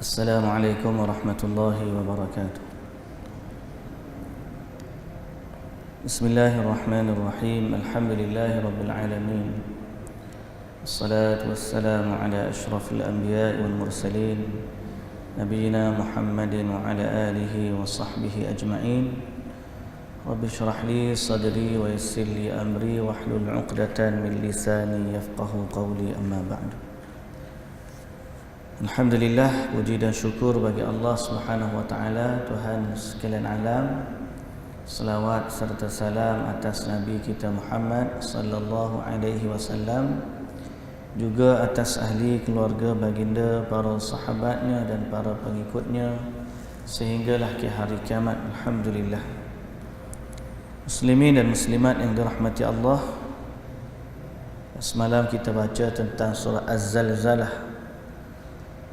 السلام عليكم ورحمة الله وبركاته. بسم الله الرحمن الرحيم. الحمد لله رب العالمين، الصلاة والسلام على أشرف الأنبياء والمرسلين نبينا محمد وعلى آله وصحبه أجمعين. رب اشرح لي صدري ويسر لي أمري واحلل عقدة من لساني يفقه قولي. أما بعد. Alhamdulillah, puji dan syukur bagi Allah Subhanahu wa taala, Tuhan sekalian alam. Selawat serta salam atas Nabi kita Muhammad sallallahu alaihi wasallam, juga atas ahli keluarga baginda, para sahabatnya dan para pengikutnya sehinggalah ke hari kiamat. Alhamdulillah. Muslimin dan muslimat yang dirahmati Allah, semalam kita baca tentang surah Az-Zalzalah,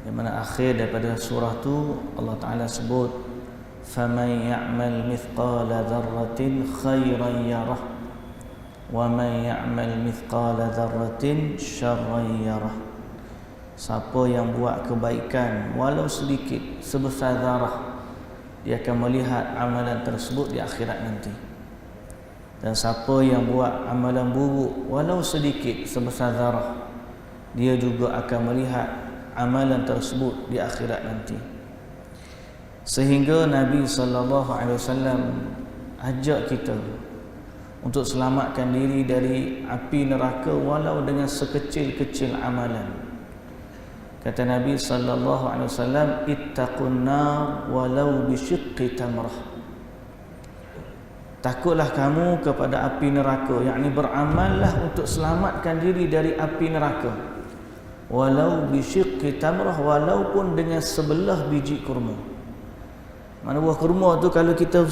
yang mana akhir daripada surah tu Allah Ta'ala sebut faman ya'mal mithqala dharratin khairan yarah wa man ya'mal mithqala dharratin syarran yarah. Siapa yang buat kebaikan walau sedikit sebesar zarah, dia akan melihat amalan tersebut di akhirat nanti. Dan siapa yang buat amalan buruk walau sedikit sebesar zarah, dia juga akan melihat amalan tersebut di akhirat nanti. Sehingga Nabi sallallahu alaihi wasallam ajak kita untuk selamatkan diri dari api neraka walau dengan sekecil-kecil amalan. Kata Nabi sallallahu alaihi wasallam, ittaqun nar walau bisyiqqi tamrah. Takutlah kamu kepada api neraka, yakni beramallah untuk selamatkan diri dari api neraka, walau bisyiqqi tamrah, walaupun dengan sebelah biji kurma. Mana buah kurma tu kalau kita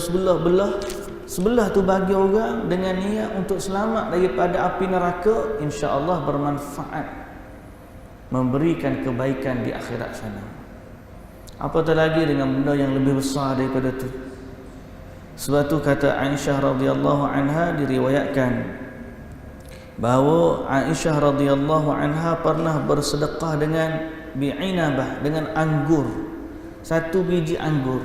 sebelah tu bagi orang dengan niat untuk selamat daripada api neraka, insya-Allah bermanfaat, memberikan kebaikan di akhirat sana. Apatah lagi dengan benda yang lebih besar daripada tu. Sebab tu kata Aisyah radhiyallahu anha, diriwayatkan bahawa Aisyah radhiyallahu anha pernah bersedekah dengan bi'inabah, dengan anggur, satu biji anggur.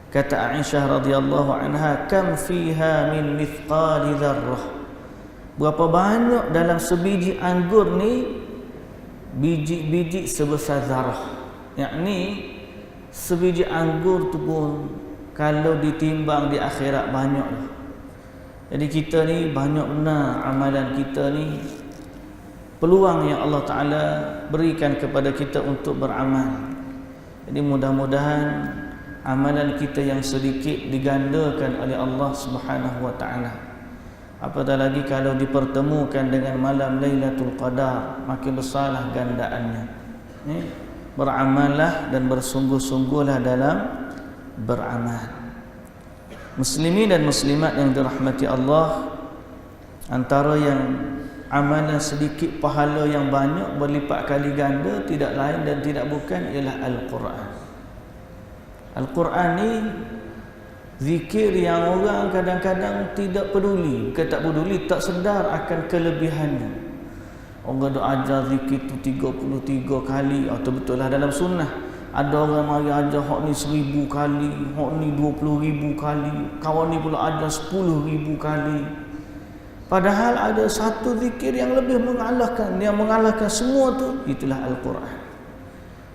Kata Aisyah radhiyallahu anha, kam fiha min mithqali dzarrah. Berapa banyak dalam sebiji anggur ni biji-biji sebesar zarah. Yakni sebiji anggur tu pun kalau ditimbang di akhirat banyaklah. Jadi kita ni banyak benar amalan kita ni, peluang yang Allah Ta'ala berikan kepada kita untuk beramal. Jadi mudah-mudahan amalan kita yang sedikit digandakan oleh Allah Subhanahu wa Ta'ala. Apatah lagi kalau dipertemukan dengan malam Lailatul Qadar, makin besarlah gandaannya. Beramallah dan bersungguh-sungguhlah dalam beramal. Muslimin dan muslimat yang dirahmati Allah, antara yang amalan sedikit pahala yang banyak berlipat kali ganda tidak lain dan tidak bukan ialah Al-Quran. Al-Quran ni zikir yang orang kadang-kadang tidak peduli, tak peduli, tak sedar akan kelebihannya. Orang dah ajar zikir tu 33 kali, atau betul lah dalam sunnah. Ada orang mari ajar hak ni 1000 kali, hak ni 20,000 kali, kawan ni pula ajar 10,000 kali. Padahal ada satu zikir yang lebih mengalahkan, yang mengalahkan semua tu, itulah Al-Quran.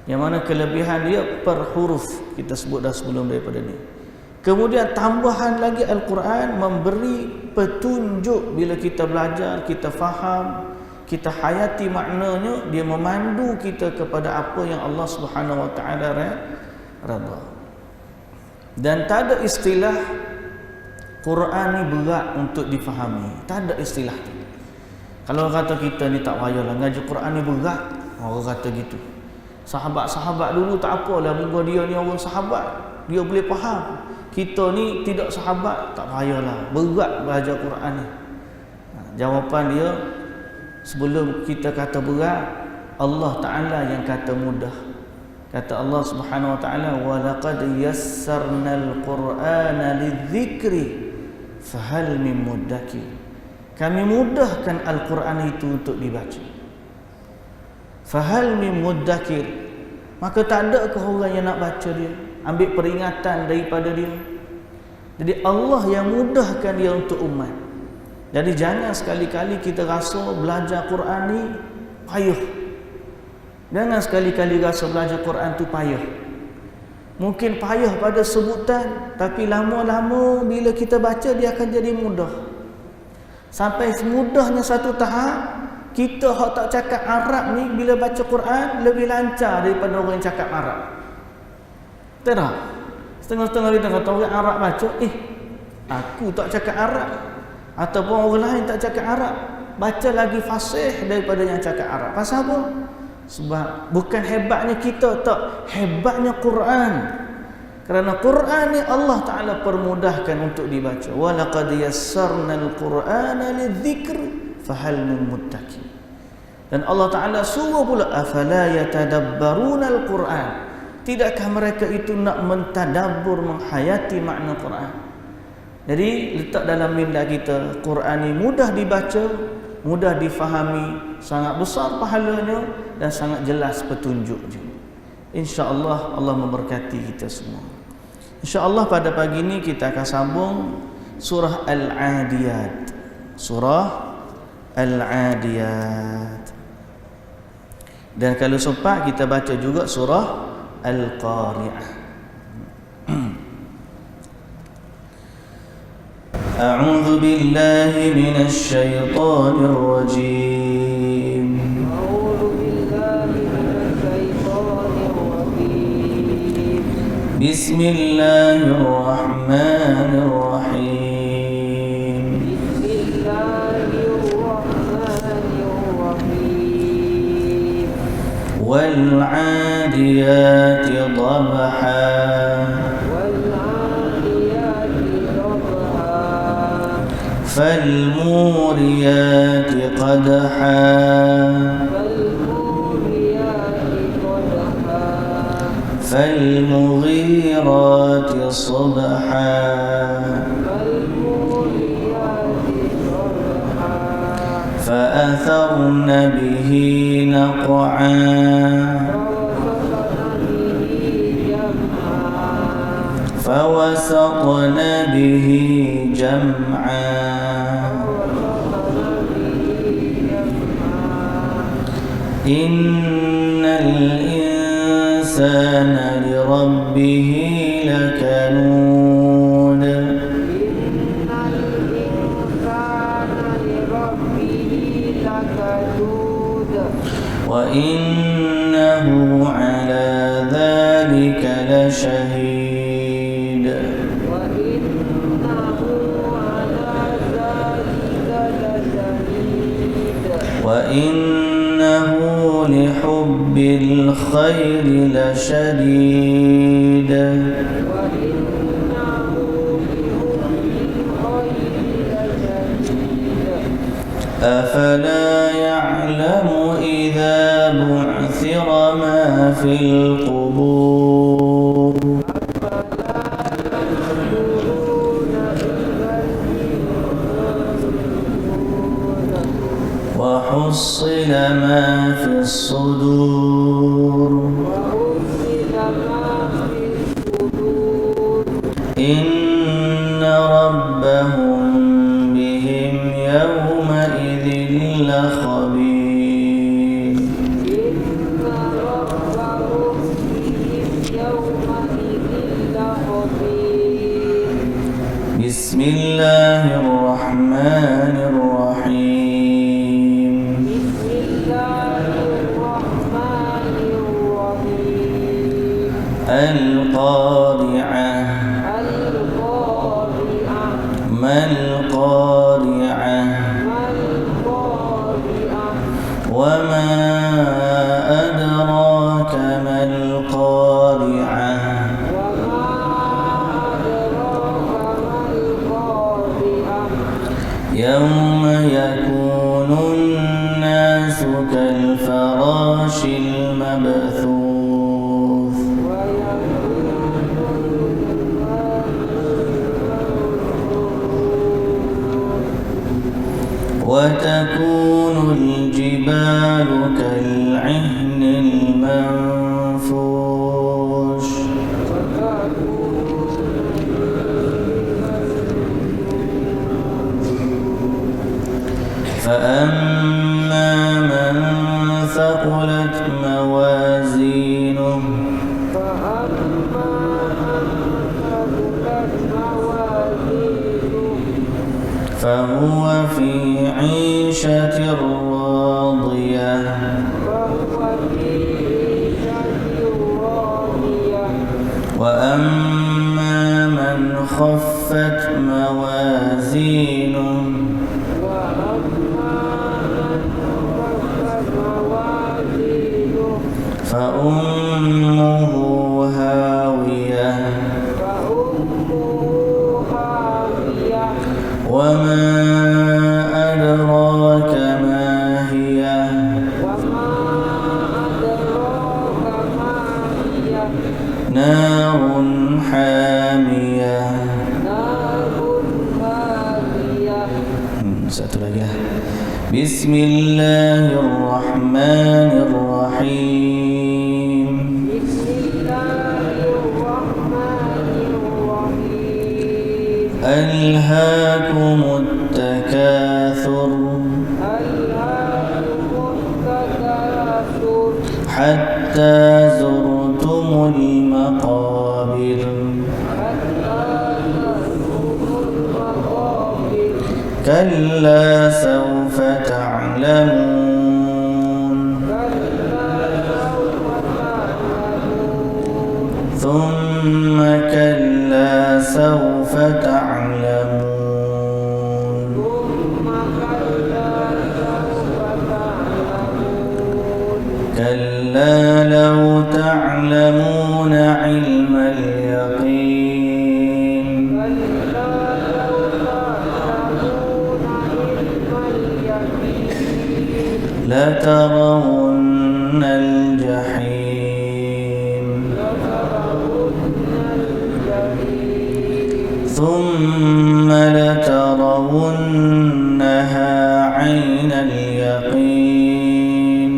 Yang mana kelebihan dia per huruf, kita sebut dah sebelum daripada ni. Kemudian tambahan lagi, Al-Quran memberi petunjuk bila kita belajar, kita faham, kita hayati maknanya, dia memandu kita kepada apa yang Allah Subhanahu wa taala redha. Dan tak ada istilah Quran ni berat untuk difahami. Tak ada istilah tu. Kalau orang kata kita ni tak payahlah ngaji Quran ni berat, orang kata gitu. Sahabat-sahabat dulu tak apalah, moga dia ni orang sahabat, dia boleh faham. Kita ni tidak sahabat, tak payahlah, berat belajar Quran ni. Jawapan dia, sebelum kita kata berat, Allah Ta'ala yang kata mudah. Kata Allah Subhanahu wa Ta'ala, wa laqad yassarnal Qur'ana lidzikri fahal min muddakir. Kami mudahkan Al-Quran itu untuk dibaca. Fahal min muddakir. maka tak ada ke orang yang nak baca dia, ambil peringatan daripada dia. Jadi Allah yang mudahkan dia untuk umat. Jadi jangan sekali-kali kita rasa belajar Quran ni payah. Jangan sekali-kali rasa belajar Quran tu payah. Mungkin payah pada sebutan, tapi lama-lama bila kita baca dia akan jadi mudah. Sampai mudahnya satu tahap, kita hak tak cakap Arab ni bila baca Quran lebih lancar daripada orang yang cakap Arab. Tak tak? Setengah-setengah kita kata orang Arab baca, aku tak cakap Arab. Ataupun orang lain tak cakap Arab, baca lagi fasih daripada yang cakap Arab. Pasal apa? Sebab bukan hebatnya kita, tak, hebatnya Quran. Kerana Quran ni Allah Ta'ala permudahkan untuk dibaca. Wa laqad yassarnal Qur'ana lidzikr fahal min muttaqin. Dan Allah Ta'ala suruh pula, afala yatadabbarunal Qur'an. Tidakkah mereka itu nak mentadabbur, menghayati makna Quran? Jadi letak dalam minda kita, Quran ni mudah dibaca, mudah difahami, sangat besar pahalanya dan sangat jelas petunjuknya. InsyaAllah Allah memberkati kita semua. InsyaAllah pada pagi ini kita akan sambung surah Al-Adiyat. Surah Al-Adiyat. Dan kalau sempat kita baca juga surah Al-Qari'ah. أعوذ بالله من الشيطان الرجيم بسم الله الرحمن الرحيم والعاديات ضبحا فالموريات قدحا فالمغيرات صبحا فأثرن به نقعا فوسطن به جمعا إن الإنسان لربه لكنود وإنه على ذلك لشهيد وإنه لحب الخير لشديد أفلا يعلم إذا بعثر ما في القبور وحصل ما في الصدور إن ربهم بهم يومئذ لخبير بسم الله الرحمن الرحيم القارعة ما القارعة وما أدراك ما القارعة يوم يكون الناس كالفراش المبثوث وتكون الجبال كالعهن المنفوش فأما من ثقلت موازينه فهو في عيشة راضية وأما من خفت موازينه فأمه هاوية وما أدراك ما هي نار حامية. Satu lagi ya. Bismillahirrahmanirrahim. Alhaakumut takatsur hatta zurtumul maqabir kalla sawfa ta'lamun thumma kalla sawfa ta'lamun kalla law ta'lamuna 'ilmal yaqin لترون الجحيم ثم لترونها عين اليقين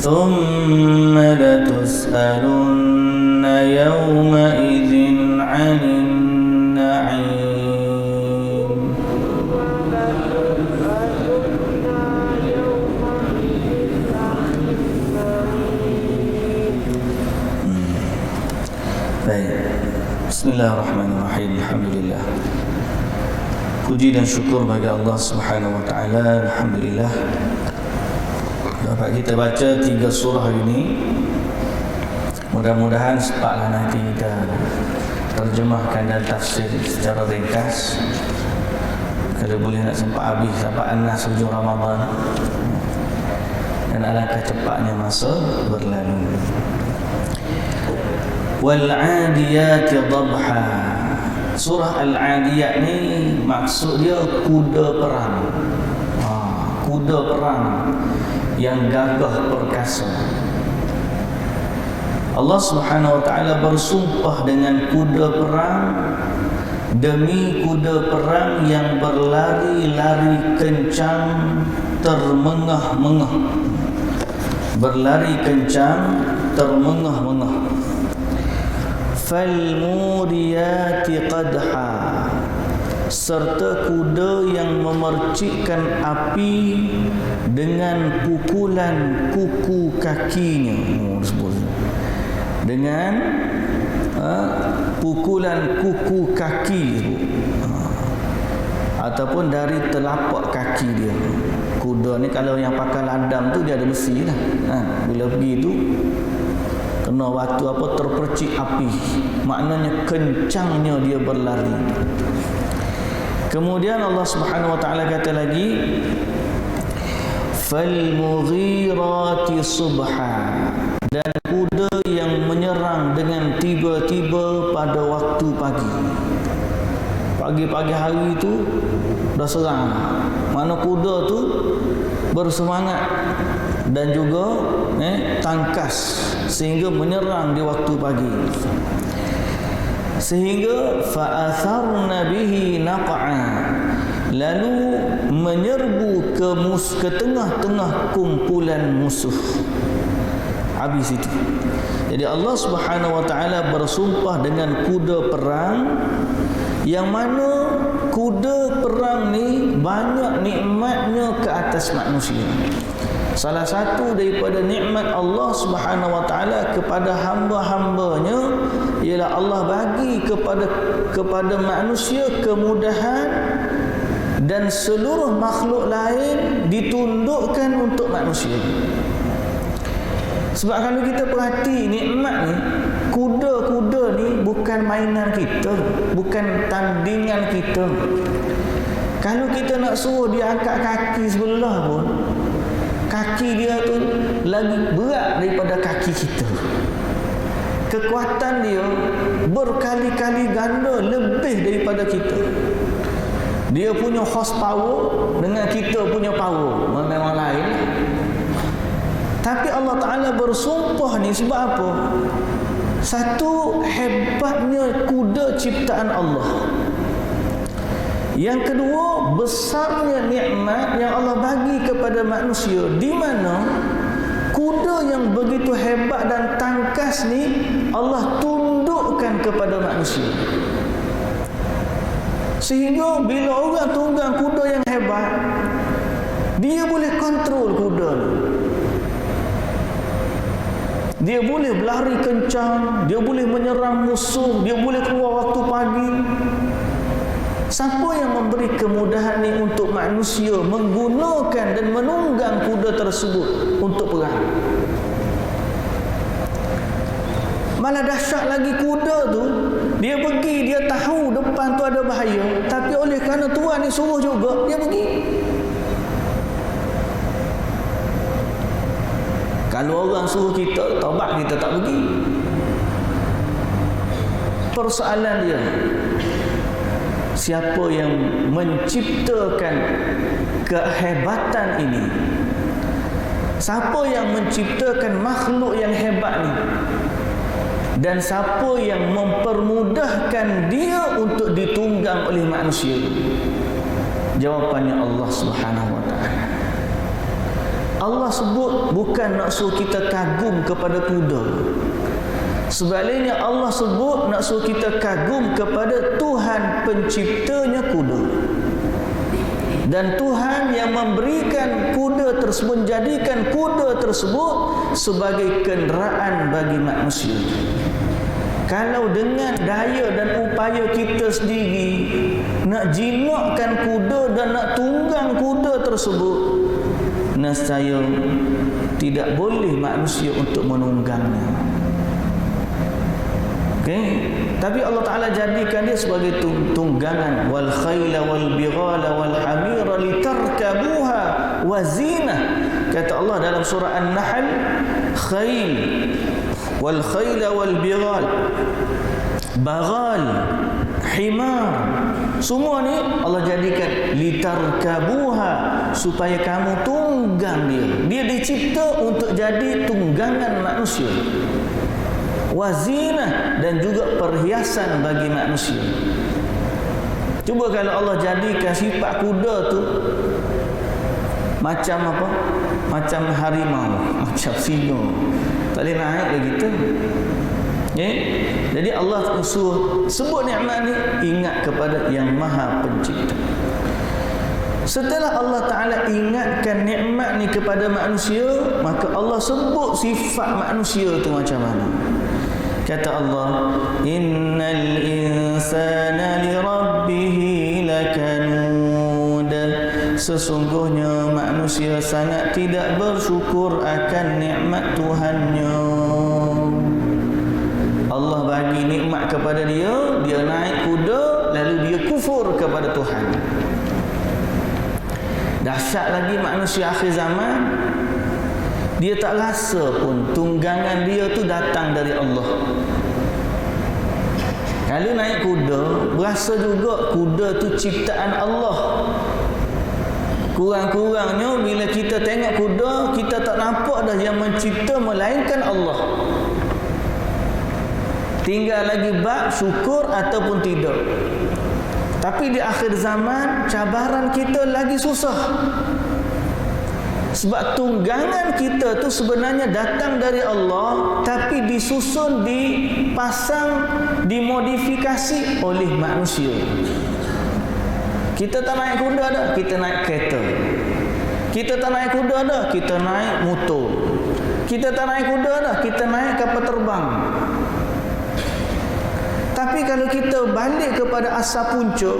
ثم لتسألن يومئذ عن Bismillahirrahmanirrahim. Alhamdulillah. Puji dan syukur bagi Allah Subhanahu wa taala. Alhamdulillah. Dapat kita baca 3 surah hari ini. Mudah-mudahan sempatlah nanti kita terjemahkan dan tafsir secara ringkas. Kalau boleh nak sempat habis sampai An-Nas hujung Ramadan. Dan alangkah cepatnya masa berlalu. Wal-'adiyati dhabha. Surah Al-'adiyat ni maksud dia kuda perang. Kuda perang yang gagah perkasa. Allah Subhanahu wa taala bersumpah dengan kuda perang demi kuda perang yang berlari-lari kencang termengah-mengah. Berlari kencang termengah-mengah. Falmuriyati qadha, serta kuda yang memercikkan api dengan pukulan kuku kakinya. Dengan pukulan kuku kaki ataupun dari telapak kaki dia. Kuda ni kalau yang pakai ladang tu dia ada besi lah. Bila pergi tu kena waktu terpercik api, maknanya kencangnya dia berlari. Kemudian Allah Subhanahu wa taala kata lagi, falmughirati subha, dan kuda yang menyerang dengan tiba-tiba pada waktu pagi. Pagi-pagi hari itu dah serang. Mana kuda tu bersemangat dan juga tangkas sehingga menyerang di waktu pagi. Sehingga fa'atharna bihi naq'a, lalu menyerbu ke tengah-tengah kumpulan musuh. habis itu. Jadi Allah Subhanahu wa taala bersumpah dengan kuda perang, yang mana kuda perang ni banyak nikmatnya ke atas manusia. Salah satu daripada nikmat Allah Subhanahu wa taala kepada hamba-hambanya ialah Allah bagi kepada manusia kemudahan, dan seluruh makhluk lain ditundukkan untuk manusia. Sebab kalau kita perhati nikmat ni, kuda-kuda ni bukan mainan kita, bukan tandingan kita. Kalau kita nak suruh dia angkat kaki sebelah pun, kaki dia tu lagi berat daripada kaki kita. Kekuatan dia berkali-kali ganda lebih daripada kita. Dia punya horsepower dengan kita punya power memang lain. Tapi Allah Ta'ala bersumpah ni sebab apa? Satu, hebatnya kuda ciptaan Allah. Yang kedua, besarnya nikmat yang Allah bagi kepada manusia, di mana kuda yang begitu hebat dan tangkas ni Allah tundukkan kepada manusia. Sehingga bila orang tunggang kuda yang hebat, dia boleh kontrol kuda ni. Dia boleh berlari kencang, dia boleh menyerang musuh, dia boleh keluar waktu pagi. Siapa yang memberi kemudahan ni untuk manusia menggunakan dan menunggang kuda tersebut untuk perang? Malah dahsyat lagi, kuda tu dia pergi, dia tahu depan tu ada bahaya, tapi oleh kerana Tuhan ni suruh juga, dia pergi. Kalau orang suruh kita taubat, kita tak pergi. Persoalan dia, siapa yang menciptakan kehebatan ini? Siapa yang menciptakan makhluk yang hebat ni? Dan siapa yang mempermudahkan dia untuk ditunggang oleh manusia? Jawapannya Allah Subhanahu wa taala. Allah sebut bukan nak suruh kita kagum kepada kuda. Sebaliknya Allah sebut nak suruh kita kagum kepada Tuhan penciptanya kuda. Dan Tuhan yang memberikan kuda tersebut, menjadikan kuda tersebut sebagai kenderaan bagi manusia. Kalau dengan daya dan upaya kita sendiri nak jinakkan kuda dan nak tunggang kuda tersebut, nescaya tidak boleh manusia untuk menunggangnya. Okay? Tapi Allah Ta'ala jadikan dia sebagai tunggangan. Wal khayla wal bighala wal hamira litarkabuha wa zinah. Kata Allah dalam surah An-Nahl, khayl wal khayla wal bighal, baghal, himar, semua ni Allah jadikan litarkabuha, supaya kamu tunggang dia. Dia dicipta untuk jadi tunggangan manusia. Wazinah, dan juga perhiasan bagi manusia. Cuba kalau Allah jadikan sifat kuda tu macam apa? Macam harimau, macam singa, tak boleh naik lagi tu. Jadi Allah suruh sebut nikmat ni, ingat kepada yang Maha Pencipta. Setelah Allah Ta'ala ingatkan nikmat ni kepada manusia, maka Allah sebut sifat manusia tu macam mana. Kata Allah, innal insana li rabbihi lakanud. Sesungguhnya manusia sangat tidak bersyukur akan nikmat Tuhannya. Allah bagi nikmat kepada dia, dia naik kuda, lalu dia kufur kepada Tuhan. Dahsyat lagi manusia akhir zaman, dia tak rasa pun tunggangan dia tu datang dari Allah. Kalau naik kuda, berasa juga kuda tu ciptaan Allah. Kurang-kurangnya bila kita tengok kuda, kita tak nampak dah yang mencipta melainkan Allah. Tinggal lagi bab syukur ataupun tidak. Tapi di akhir zaman, cabaran kita lagi susah. Sebab tunggangan kita tu sebenarnya datang dari Allah, tapi disusun, dipasang, dimodifikasi oleh manusia. Kita tak naik kuda dah, kita naik kereta. Kita tak naik kuda dah, kita naik motor. Kita tak naik kuda dah, kita naik kapal terbang. Tapi kalau kita balik kepada asal punca,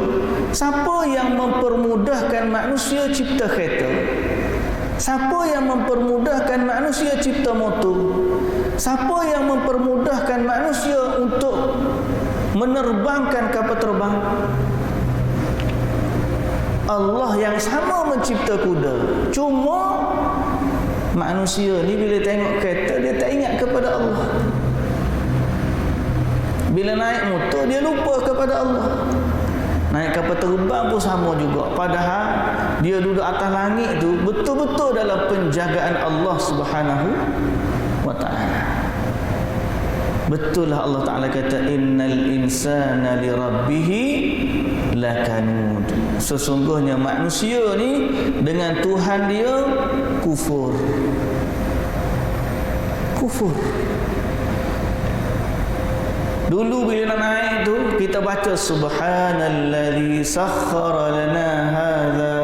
siapa yang mempermudahkan manusia cipta kereta? Siapa yang mempermudahkan manusia cipta motor? Siapa yang mempermudahkan manusia untuk menerbangkan kapal terbang? Allah yang sama mencipta kuda. Cuma manusia ni bila tengok kereta, dia tak ingat kepada Allah. Bila naik motor, dia lupa kepada Allah. Naik kapal terbang pun sama juga. Padahal dia duduk atas langit tu betul-betul dalam penjagaan Allah Subhanahu wa ta'ala. Betul lah Allah Ta'ala kata, innal insana li rabbihi lakanud. Sesungguhnya manusia ni dengan Tuhan dia kufur. Dulu bila nak naik tu, kita baca subhanalladzi sakhkhara lana hadza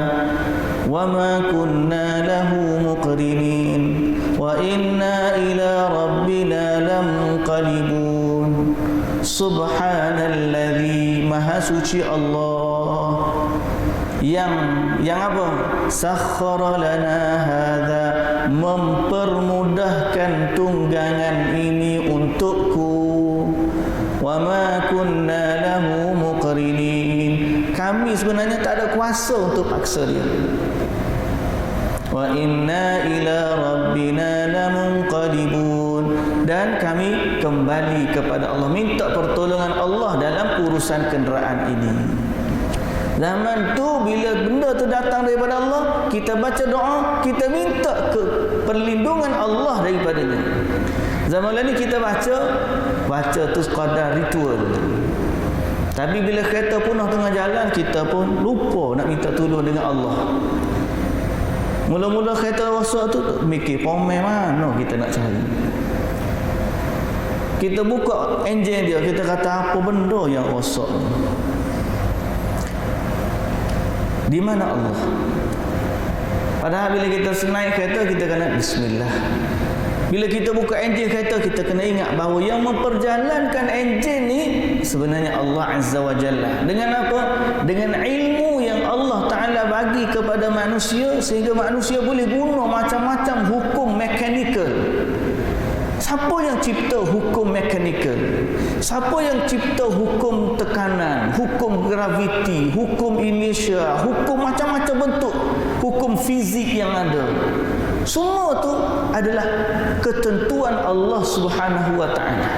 wa ma kunna lahu muqrinin wa inna ila rabbina lamunqalibun. Subhanalladzi, maha suci Allah yang apa? Sakhkhara lana hadza, mempermudahkan tunggangan ini untukku. Wa ma kunna lahu muqrinin, kami sebenarnya tak ada kuasa untuk paksa dia. Wa inna ila rabbina lamunqalibun, dan kami kembali kepada Allah, minta pertolongan Allah dalam urusan kenderaan ini. Zaman tu bila benda tu datang daripada Allah, kita baca doa, kita minta perlindungan Allah daripadanya. Zaman lain kita baca tu sekadar ritual. Tapi bila kereta punah tengah jalan, kita pun lupa nak minta tolong dengan Allah. Mula-mula kereta rosak tu mikir pomel mana kita nak cari. Kita buka enjin dia, kita kata apa benda yang rosak di mana Allah? Padahal bila kita naik kereta, kita kena bismillah. Bila kita buka enjin kereta, kita kena ingat bahawa yang memperjalankan enjin ni sebenarnya Allah Azza wa Jalla. Dengan apa? Dengan ilmu yang Allah Ta'ala bagi kepada manusia, sehingga manusia boleh guna macam-macam hukum mekanikal. Siapa yang cipta hukum mekanikal? Siapa yang cipta hukum tekanan, hukum graviti, hukum inertia, hukum macam-macam bentuk, hukum fizik yang ada? Semua tu adalah ketentuan Allah Subhanahu wa ta'ala.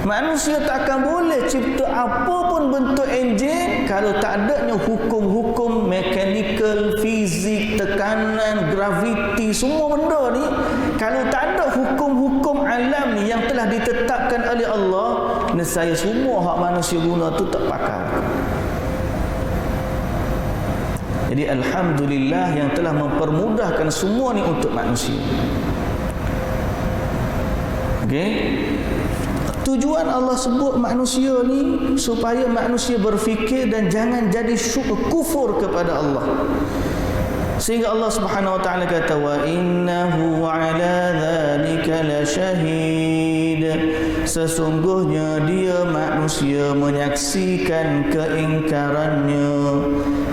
Manusia tak akan boleh cipta apa pun bentuk enjin kalau tak adanya hukum-hukum mekanikal, fizik, tekanan, graviti, semua benda ni. Kalau tak ada hukum-hukum alam ni yang telah ditetapkan oleh Allah, nescaya semua hak manusia guna tu tak pakar. Jadi alhamdulillah yang telah mempermudahkan semua ni untuk manusia. Okey. Tujuan Allah sebut manusia ni supaya manusia berfikir dan jangan jadi kufur kepada Allah. Sehingga Allah Subhanahu wa taala kata, wa innahu ala dzalika lasyahid. Sesungguhnya dia manusia menyaksikan keingkarannya.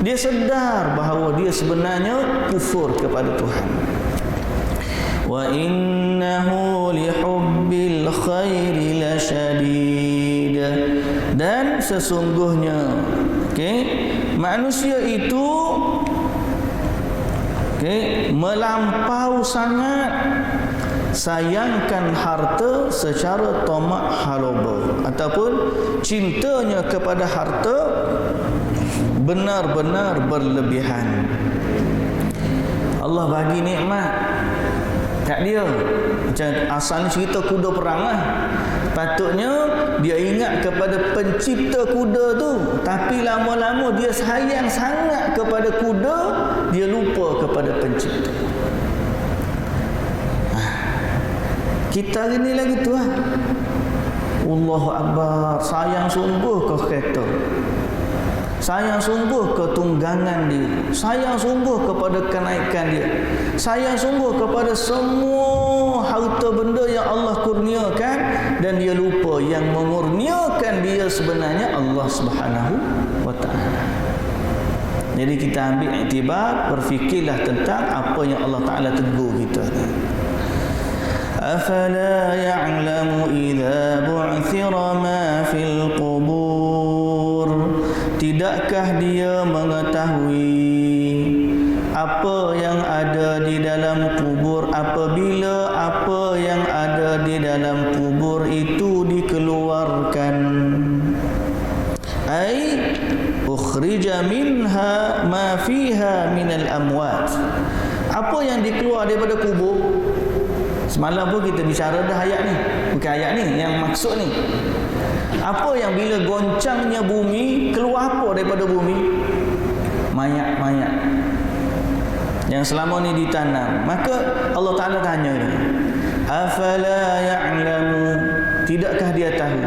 Dia sedar bahawa dia sebenarnya kufur kepada Tuhan. Wa innahu lihubbil khairi lasyadid. Dan sesungguhnya manusia itu melampau sangat sayangkan harta secara tamak haloba, ataupun cintanya kepada harta benar-benar berlebihan. Allah bagi nikmat kat dia, macam asalnya cerita kuda perang lah. Patutnya dia ingat kepada pencipta kuda tu, tapi lama-lama dia sayang sangat kepada kuda, dia lupa kepada pencipta. Kita hari ni lagi tu lah. Allahu Akbar, sayang sungguh ke kereta, sayang sungguh ke tunggangan dia, sayang sungguh kepada kenaikan dia, sayang sungguh kepada semua harta benda yang Allah kurniakan, dan dia lupa yang mengurniakan dia sebenarnya Allah Subhanahu wa ta'ala. Jadi kita ambil iktibar, berfikirlah tentang apa yang Allah Ta'ala tegur kita ni. Afala ya'lamu idza bu'thira ma fil qubur. Tidakkah dia mengetahui apa yang ada di dalam kubur apabila apa yang ada di dalam kubur itu dikeluarkan? Ai ukhrija minha ma fiha minal amwat. Apa yang dikeluar daripada kubur? Semalam pun kita bicara dah ayat ni. Bukan ayat ni, yang maksud ni. Apa yang bila goncangnya bumi, keluar apa daripada bumi? Mayat-mayat yang selama ni ditanam. Maka Allah Ta'ala tanya ni, afala ya'lamu, tidakkah dia tahu,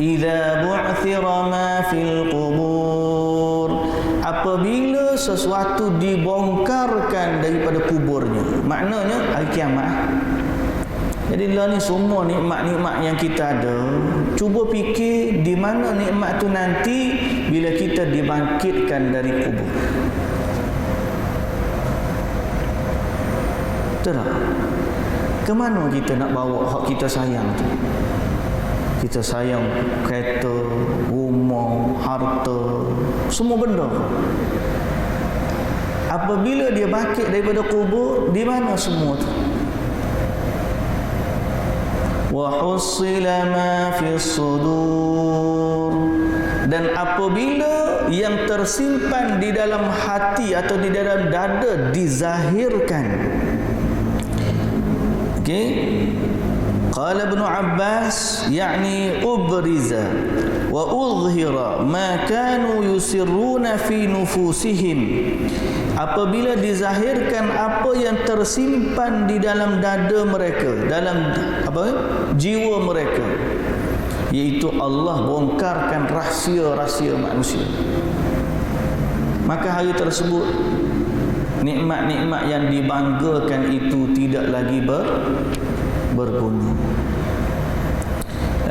idza bu'thira ma fil qubur, apabila sesuatu dibongkarkan daripada kuburnya, maknanya hari kiamat. Jadi lah ni semua nikmat-nikmat yang kita ada, cuba fikir di mana nikmat tu nanti bila kita dibangkitkan dari kubur. Betul tak? Ke mana kita nak bawa hak kita sayang tu? Kita sayang kereta, rumah, harta, semua benda. Apabila dia bangkit daripada kubur, di mana semua tu? Wa hussila ma fis sudur, dan apabila yang tersimpan di dalam hati atau di dalam dada dizahirkan. Okey, qala Ibn Abbas, yakni ubriza wa udhhira ma kanu yusirruna fi nufusihim. Apabila dizahirkan apa yang tersimpan di dalam dada mereka, dalam apa? Jiwa mereka, iaitu Allah bongkarkan rahsia-rahsia manusia. Maka hari tersebut nikmat-nikmat yang dibanggakan itu tidak lagi berguna.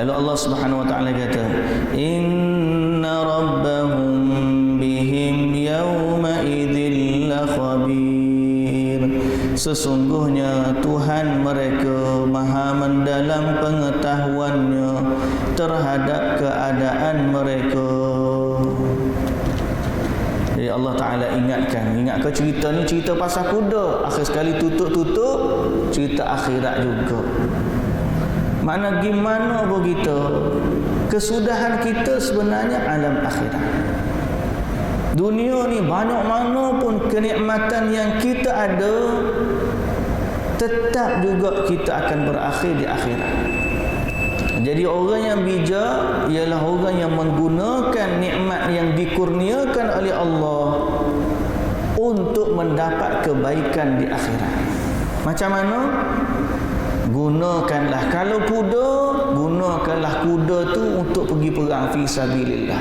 Lalu Allah Subhanahu wa ta'ala kata, inna rabbahum bihim yawma idzil khabir. Sesungguhnya Tuhan mereka maha mendalam pengetahuannya terhadap keadaan mereka. Jadi Allah Ta'ala ingatkan cerita ni cerita pasal kuda, akhir sekali tutup cerita akhirat juga. Mana gimana begitu, kesudahan kita sebenarnya alam akhirat. Dunia ni banyak mana pun kenikmatan yang kita ada, tetap juga kita akan berakhir di akhirat. Jadi orang yang bijak ialah orang yang menggunakan nikmat yang dikurniakan oleh Allah untuk mendapat kebaikan di akhirat. Macam mana? Gunakanlah, kalau kuda, gunakanlah kuda tu untuk pergi perang fi sabilillah.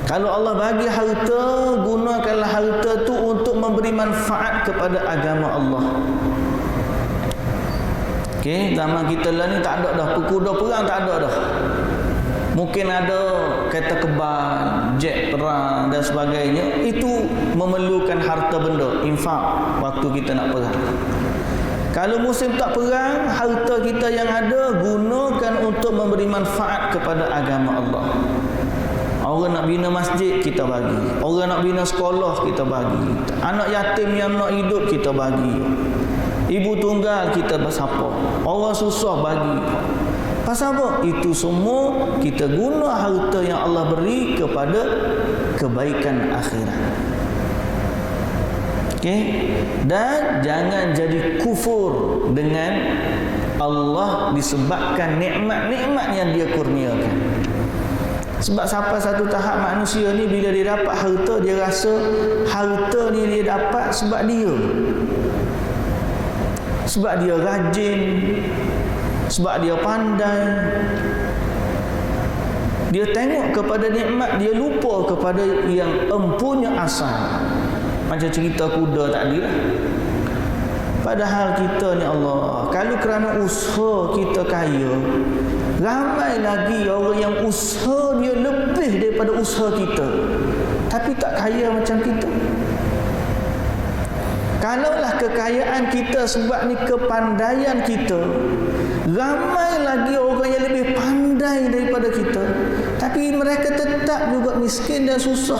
Kalau Allah bagi harta, gunakanlah harta tu untuk memberi manfaat kepada agama Allah. Okey, zaman kita lah ni tak ada dah kuda perang, tak ada dah. Mungkin ada kereta kebal, jet perang dan sebagainya. Itu memerlukan harta benda, infak waktu kita nak perang. Kalau musim tak perang, harta kita yang ada gunakan untuk memberi manfaat kepada agama Allah. Orang nak bina masjid, kita bagi. Orang nak bina sekolah, kita bagi. Anak yatim yang nak hidup, kita bagi. Ibu tunggal, kita bersapa. Orang susah, bagi. Pasal apa? Itu semua kita guna harta yang Allah beri kepada kebaikan akhirat. Okey? Dan jangan jadi kufur dengan Allah disebabkan nikmat-nikmat yang dia kurniakan. Sebab sampai satu tahap manusia ni bila dia dapat harta, dia rasa harta ni dia dapat sebab dia. Sebab dia rajin, sebab dia pandai. Dia tengok kepada nikmat, dia lupa kepada yang empunya asal. Macam cerita kuda tadi lah. Padahal kita ni Allah, kalau kerana usaha kita kaya, ramai lagi orang yang usaha dia lebih daripada usaha kita, tapi tak kaya macam kita. Kalaulah kekayaan kita sebab ni kepandaian kita, ramai lagi orang yang lebih pandai daripada kita, tapi mereka tetap juga miskin dan susah.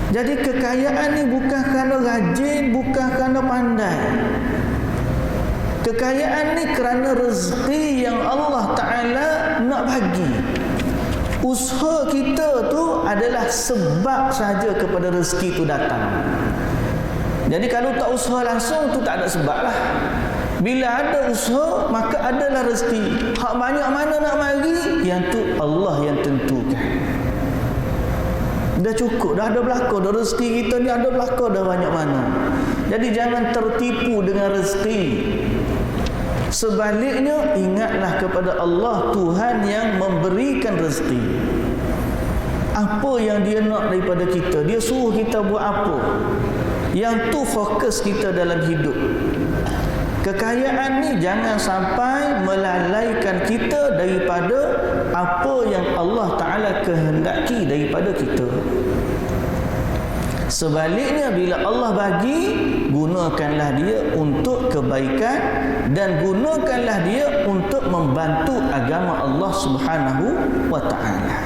Jadi kekayaan ni bukan kerana rajin, bukan kerana pandai. Kekayaan ni kerana rezeki yang Allah Ta'ala nak bagi. Usaha kita tu adalah sebab saja kepada rezeki tu datang. Jadi kalau tak usaha langsung tu tak ada sebab lah. Bila ada usaha maka adalah rezeki. Hak banyak mana nak mari, yang tu Allah yang tentukan. Dah cukup, dah ada belaka, dah rezeki kita ni ada belaka dah banyak mana. Jadi jangan tertipu dengan rezeki. Sebaliknya, ingatlah kepada Allah, Tuhan yang memberikan rezeki. Apa yang dia nak daripada kita, dia suruh kita buat apa, yang tu fokus kita dalam hidup. Kekayaan ni jangan sampai melalaikan kita daripada apa yang Allah Ta'ala kehendaki daripada kita. Sebaliknya, bila Allah bagi, gunakanlah dia untuk kebaikan dan gunakanlah dia untuk membantu agama Allah Subhanahu wa Ta'ala.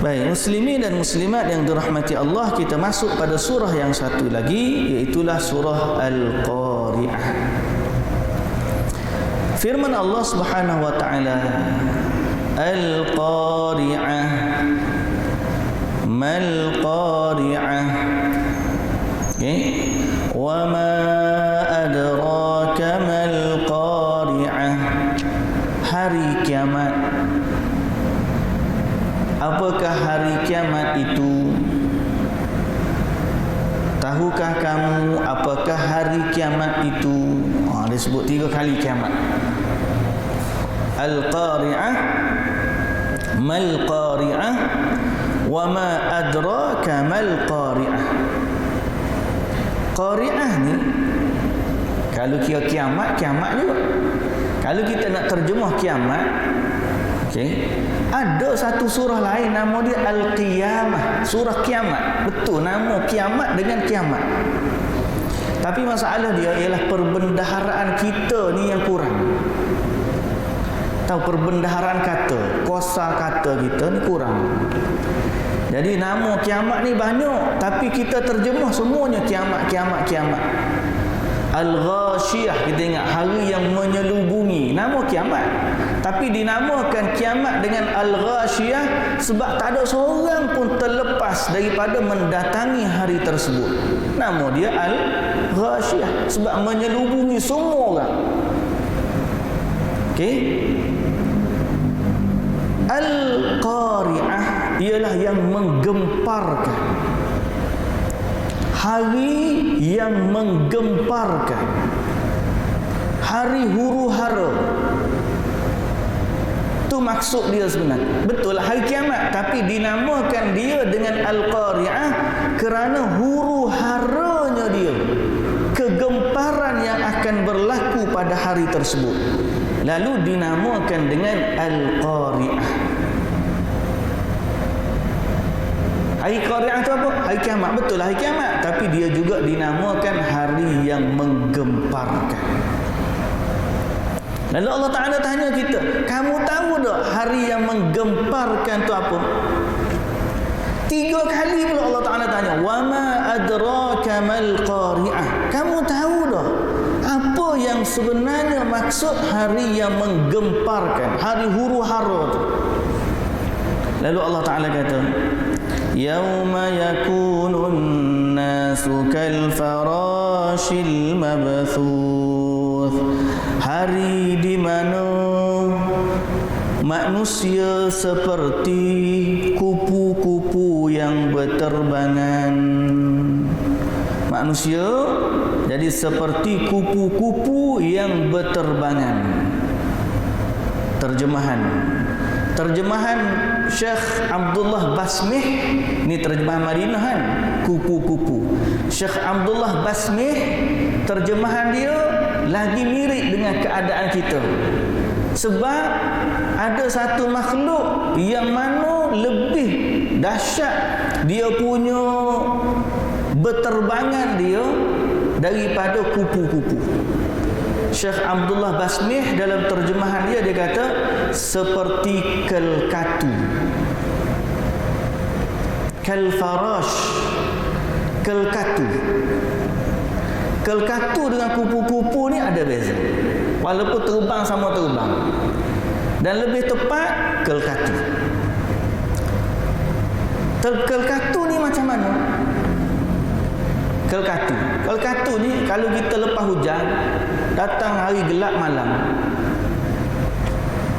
Baik, muslimin dan muslimat yang dirahmati Allah, kita masuk pada surah yang satu lagi, iaitulah surah Al-Qari'ah. Firman Allah Subhanahu wa Ta'ala, Al-Qari'ah, mal Qari'ah. Okay. Wa ma adraka mal Qari'ah. Hari kiamat. Apakah hari kiamat itu? Tahukah kamu apakah hari kiamat itu? Dia sebut 3 kali kiamat. Al-Qari'ah, mal Qari'ah, wa ma adraka mal Qari'ah. Qari'ah ni kalau kira kiamat, kiamat juga. Kalau kita nak terjemah kiamat, okey, ada satu surah lain nama dia Al-Qiyamah, surah kiamat. Betul, nama kiamat dengan kiamat. Tapi masalah dia ialah perbendaharaan kita ni yang kurang. Tahu, perbendaharaan kata, kosa kata kita ni kurang. Jadi nama kiamat ni banyak, tapi kita terjemah semuanya kiamat, kiamat, kiamat. Al-Ghashiyah, kita ingat hari yang menyelubungi, nama kiamat. Tapi dinamakan kiamat dengan Al-Ghashiyah sebab tak ada seorang pun terlepas daripada mendatangi hari tersebut. Nama dia Al-Ghashiyah sebab menyelubungi semua orang. Okey. Al-Qari'ah ialah yang menggemparkan. Hari yang menggemparkan, hari huru-hara. Itu maksud dia sebenarnya. Betul hari kiamat, tapi dinamakan dia dengan Al-Qari'ah kerana huru-haranya dia, kegemparan yang akan berlaku pada hari tersebut, lalu dinamakan dengan Al-Qari'ah. Hari Qari'ah itu apa? Hari kiamat. Betul lah hari kiamat, tapi dia juga dinamakan hari yang menggemparkan. Lalu Allah Ta'ala tanya kita, kamu tahu tak hari yang menggemparkan itu apa? 3 kali pula Allah Ta'ala tanya, wa ma adraka mal Qari'ah. Kamu tahu tak apa yang sebenarnya maksud hari yang menggemparkan, hari huru-hara itu? Lalu Allah Ta'ala kata, Yawma yakunun nasu kal farashil mabthuth. Hari di mana manusia seperti kupu-kupu yang berterbangan. manusia jadi seperti kupu-kupu yang berterbangan. Terjemahan Syekh Abdullah Basmih, ni terjemahan Madinah kan, kupu-kupu. Syekh Abdullah Basmih, terjemahan dia lagi mirip dengan keadaan kita. Sebab ada satu makhluk yang mana lebih dahsyat dia punya berterbangan dia daripada kupu-kupu. Syekh Abdullah Basmih dalam terjemahan dia kata seperti kalkatu, kalfarash, kalkatu dengan kupu-kupu ni ada beza, walaupun terbang sama terbang, dan lebih tepat kalkatu. Kalkatu ni macam mana? Kalkatu ni kalau kita lepas hujan, datang hari gelap malam,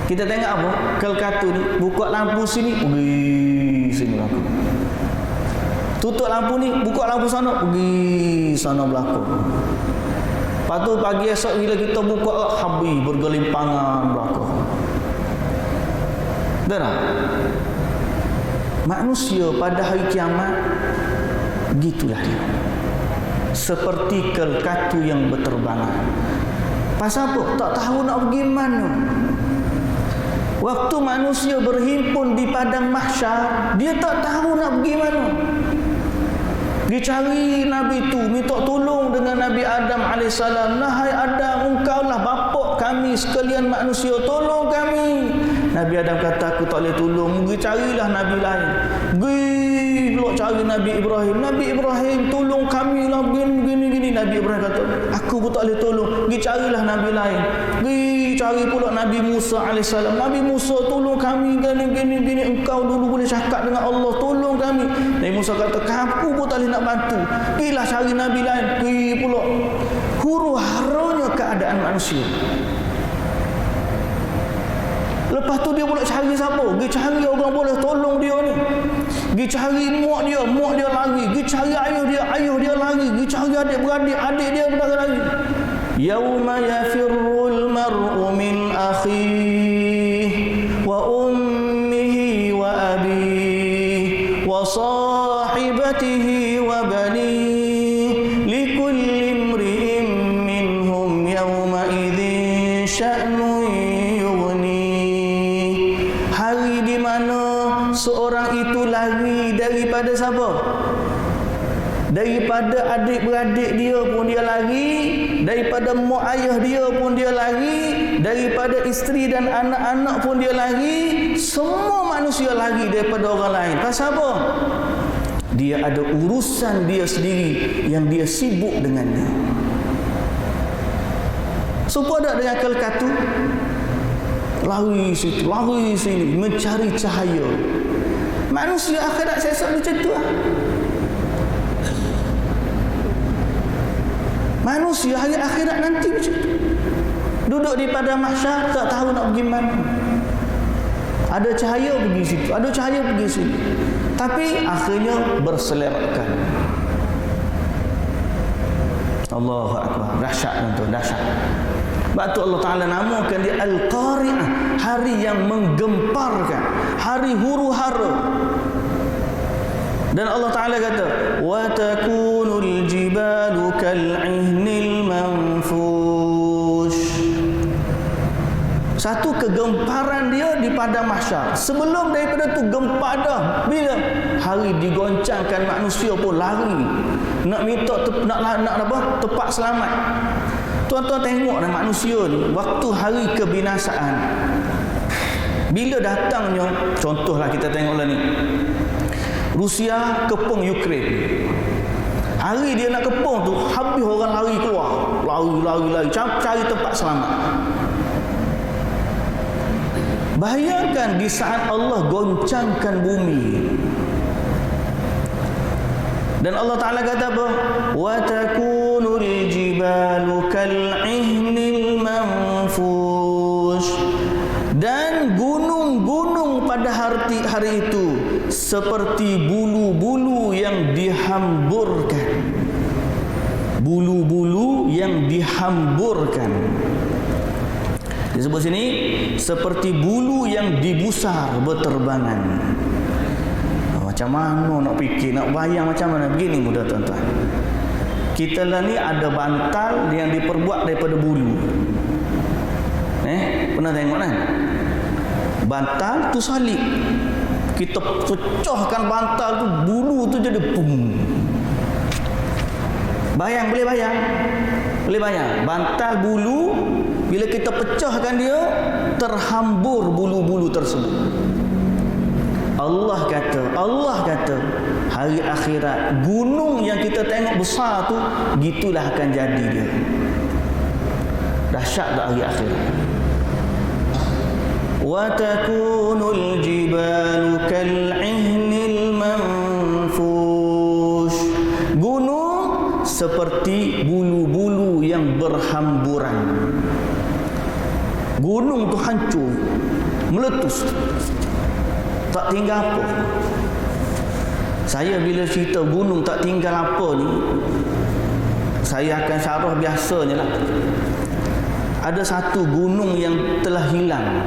kita tengok apa? Kalkatu ni buka lampu sini, pergi sini lampu. Tutup lampu ni, buka lampu sana, pergi sana belakang. Lepas tu pagi esok bila kita buka, habis bergelimpangan belakang. Betul tak? Manusia pada hari kiamat gitulah dia, seperti kalkatu yang berterbangan. Pasal apa? Tak tahu nak pergi mana. Waktu manusia berhimpun di padang mahsyar, dia tak tahu nak pergi mana. Dia cari Nabi tu, minta tolong dengan Nabi Adam AS. Nahai Adam, engkaulah bapa kami sekalian manusia, tolong kami. Nabi Adam kata, aku tak boleh tolong, pergi carilah Nabi lain. Pergi pula cari Nabi Ibrahim. Nabi Ibrahim, tolong kami lah gini. Nabi Ibrahim kata, aku pun tak boleh tolong, pergi carilah Nabi lain. Pergi cari pula Nabi Musa AS. Nabi Musa, tolong kami gini. Engkau dulu boleh cakap dengan Allah, tolong kami. Nabi Musa kata, aku pun tak boleh nak bantu. Pergilah cari Nabi lain. Pergi pula. Huru-harunya keadaan manusia. Lepas tu dia pula cari siapa? Pergi cari orang boleh tolong dia ni. Pergi cari mak dia lari. Pergi cari ayah dia lari. Pergi cari adik-beradik dia lari. Yauma yafirrul mar'u min akhihi wa ummihi wa abihi wa sahibatihi wa banihi likulli imri'in minhum yawma idzin sya'nun yughni. Hari di mana seorang itu lari daripada siapa? Daripada adik-beradik dia pun dia lari, daripada mak ayah dia pun dia lari, daripada isteri dan anak-anak pun dia lari. Semua manusia lari daripada orang lain. Pasal apa? Dia ada urusan dia sendiri yang dia sibuk dengannya. Supaya tak dengan kalkatu, lari situ, lari sini, mencari cahaya. Manusia akhirat sesat macam tu lah. Manusia hari akhirat nanti macam tu. Duduk di padang mahsyar, tak tahu nak pergi mana. Ada cahaya pergi situ, ada cahaya pergi sini. Tapi akhirnya berselerakkan. Allahu Akbar. Dahsyat tuan, dahsyat. Sebab tu Allah Ta'ala namakan dia Al-Qari'ah, hari yang menggemparkan, hari huru-hara. Dan Allah Ta'ala kata, wa takunul jibalu kal'ihnil manfush. Satu kegemparan dia di padang mahsyar. Sebelum daripada tu gempar dah. Bila hari digoncangkan, manusia pun lari nak minta nak tepat selamat. Tuan-tuan tengok manusia ni waktu hari kebinasaan, bila datangnya, contohlah kita tengoklah ni, Rusia kepung Ukraine. Hari dia nak kepung tu, habis orang lari keluar, lari cari tempat selamat. Bayangkan di saat Allah goncangkan bumi, dan Allah Ta'ala kata apa? Wa takunul jibalu kal'ihnil manfush. Dan gunung-gunung pada hari itu seperti bulu-bulu yang dihamburkan. bulu-bulu yang dihamburkan. Disebut sini seperti bulu yang dibusar berterbangan. Macam mana nak fikir, nak bayang macam mana? Begini mudah tuan-tuan. Kita lah ni ada bantal yang diperbuat daripada bulu. Pernah tengok kan? Bantal tu salib. Kita pecahkan bantal tu, bulu tu jadi pum. Bayang, boleh bayang? Boleh bayang? Bantal bulu, bila kita pecahkan dia, terhambur bulu-bulu tersebut. Allah kata hari akhirat, gunung yang kita tengok besar tu, gitulah akan jadi dia. Dahsyat tak hari akhirat? Wa takunul jibalu kal'ihnil manfush. Gunung seperti bulu-bulu yang berhamburan. Gunung tu hancur, meletus, tak tinggal apa. Saya bila cerita gunung tak tinggal apa ni, saya akan syarah biasanya lah. Ada satu gunung yang telah hilang.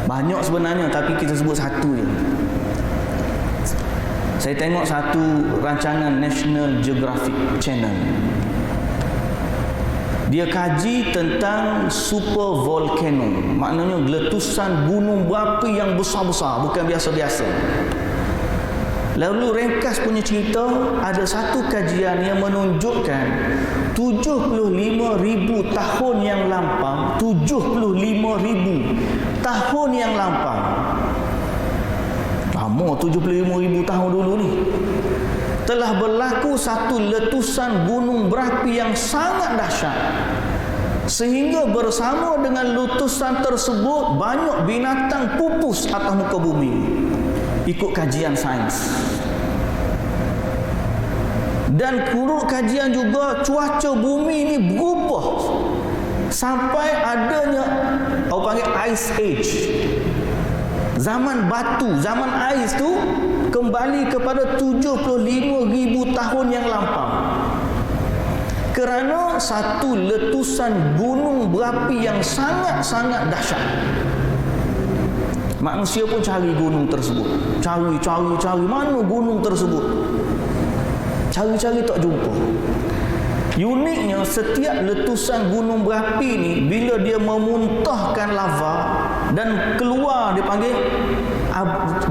Banyak sebenarnya, tapi kita sebut satu je. Saya tengok satu rancangan National Geographic Channel. Dia kaji tentang super volcano, maknanya letusan gunung berapi yang besar-besar, bukan biasa-biasa. Lalu ringkas punya cerita, ada satu kajian yang menunjukkan 75,000 tahun yang lampau, 75,000 tahun yang lampau. Lama 75,000 tahun dulu ni. Telah berlaku satu letusan gunung berapi yang sangat dahsyat, sehingga bersama dengan letusan tersebut banyak binatang pupus atas muka bumi, ikut kajian sains. Dan menurut kajian juga, cuaca bumi ini berubah sampai adanya orang panggil ice age. Zaman batu, zaman ais tu kembali kepada 75,000 tahun yang lampau. Kerana satu letusan gunung berapi yang sangat-sangat dahsyat. Manusia pun cari gunung tersebut. Cari, mana gunung tersebut? Cari-cari tak jumpa. Uniknya, setiap letusan gunung berapi ni, bila dia memuntahkan lava dan keluar, dia panggil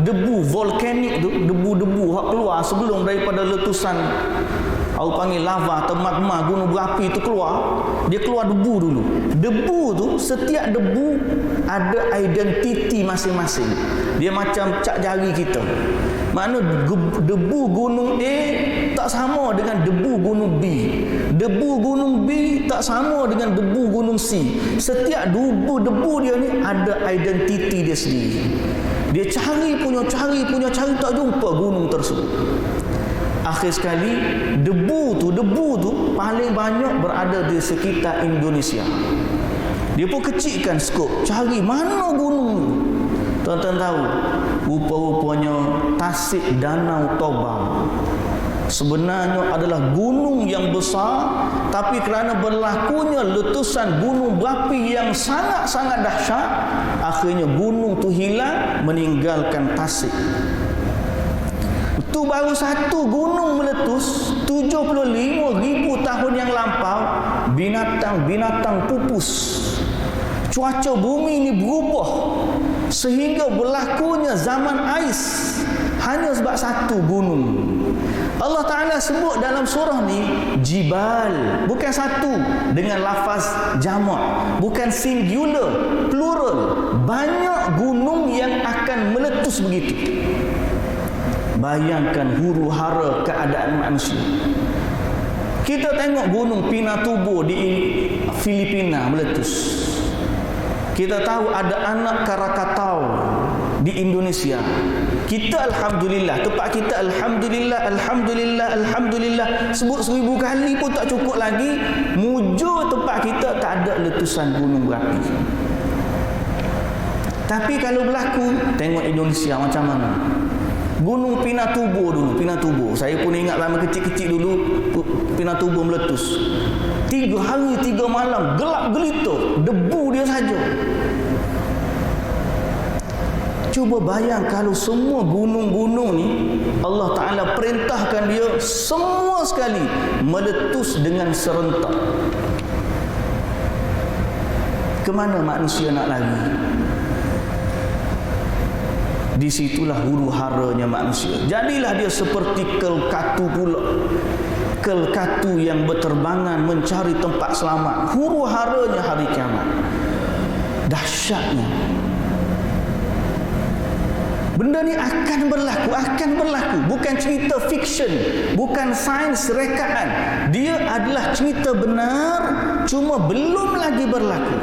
debu volkanik tu, debu-debu hak keluar sebelum daripada letusan, aku panggil lava atau magma gunung berapi tu keluar, dia keluar debu dulu. Debu tu, setiap debu ada identiti masing-masing. Dia macam cap jari kita. Makna debu gunung A tak sama dengan debu gunung B. Debu gunung B tak sama dengan debu gunung C. Setiap debu dia ni ada identiti dia sendiri. Dia cari tak jumpa gunung tersebut. Akhir sekali debu tu paling banyak berada di sekitar Indonesia. Dia pun kecilkan skop, cari mana gunung tu. Tuan-tuan tahu, rupa-rupanya Tasik Danau Toba sebenarnya adalah gunung yang besar, tapi kerana berlakunya letusan gunung berapi yang sangat-sangat dahsyat, akhirnya gunung tu hilang, meninggalkan Tasik. Itu baru satu gunung meletus 75,000 tahun yang lampau, binatang-binatang pupus. Cuaca bumi ini berubah sehingga berlakunya zaman ais hanya sebab satu gunung. Allah Ta'ala sebut dalam surah ni jibal, bukan satu dengan lafaz jamak, bukan singular, plural. Banyak gunung yang akan meletus begitu. Bayangkan huru hara keadaan manusia. Kita tengok gunung Pinatubo di Filipina meletus. Kita tahu ada anak Krakatau di Indonesia. Kita alhamdulillah, tempat kita alhamdulillah sebut 1000 kali pun tak cukup lagi. Mujur tempat kita tak ada letusan gunung berapi. Tapi kalau berlaku, tengok Indonesia macam mana. Gunung Pinatubo dulu, Pinatubo. Saya pun ingat lama kecil-kecil dulu pimpinan tubuh meletus. 3 hari 3 malam gelap gelita, debu dia saja. Cuba bayang kalau semua gunung-gunung ni Allah Ta'ala perintahkan dia semua sekali meletus dengan serentak. Kemana manusia nak lari? Di situlah huru haranya manusia. Jadilah dia seperti kel katu pula. Kel katu yang berterbangan mencari tempat selamat. Huru haranya hari kiamat. Dahsyatnya. Benda ni akan berlaku. Bukan cerita fiksyen, bukan sains rekaan. Dia adalah cerita benar, cuma belum lagi berlaku.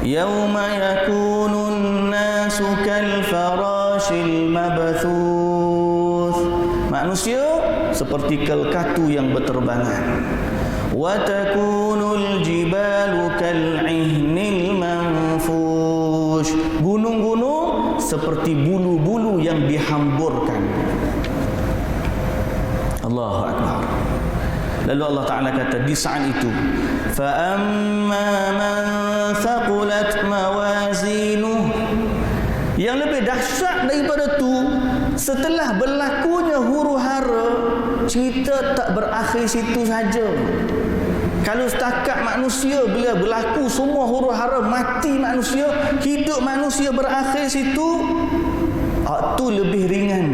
Yauma yakunun nasu kal farashil mabthuth. Manusia seperti kel katu yang berterbangan. Wa takunul jibalu kal ihnil manfush. Gunung-gunung seperti bulu-bulu yang dihamburkan. Allahu Akbar. Lalu Allah Ta'ala kata di saat itu, fa amma man thaqulat mawazinuh. Yang lebih dahsyat daripada tu, setelah berlakunya huru hara, cerita tak berakhir situ saja. Kalau setakat manusia bila berlaku semua huru hara, mati manusia, hidup manusia berakhir situ, tu lebih ringan.